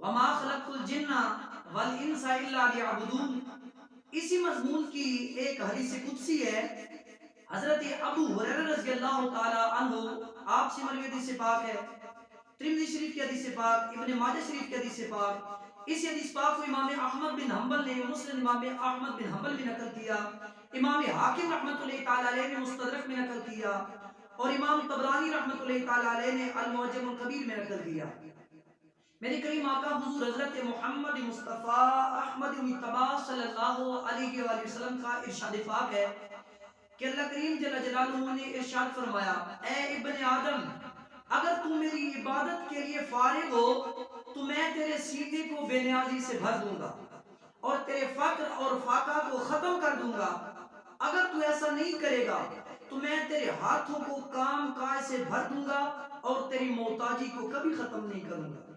वमा खलक़तुल जिन्ना वल इंसा इल्ला लियअबुदून। इसी मजमून की एक हदीस कुदसी है। हजरत अबू हुरैरा रज़ियल्लाहु ताला अन्हु आपसे मरवी हदीस पाक है, तिरमिज़ी शरीफ की हदीस पाक, इब्न माजा शरीफ की हदीस पाक। इस हदीस पाक को इमाम अहमद बिन हंबल ने, मुस्लिम इमाम अहमद बिन हंबल भी नकल किया, इमाम हाकिम रहमतुल्लाहि ताला अलैहि ने मुस्तदरक में नकल किया, और इमाम तबरानी रहमतुल्लाहि ताला अलैहि ने अल मुअज्जमुल कबीर में नकल किया। मेरे करीम आका हुजूर हज़रत मोहम्मद मुस्तफ़ा अहमद मुज्तबा सल्लल्लाहु अलैहि वसल्लम का इरशाद पाक है कि अल्लाह करीम जल्ल जलालुहु ने इरशाद फरमाया, ए इब्ने आदम, अगर तू मेरी इबादत के लिए फारिग हो तो मैं तेरे सीने को बेनियाजी से भर दूंगा और तेरे फक्र और फाका को खत्म कर दूंगा। अगर तू ऐसा नहीं करेगा तो मैं तेरे हाथों को काम काज से भर दूंगा और तेरी मोहताजी को कभी खत्म नहीं करूंगा।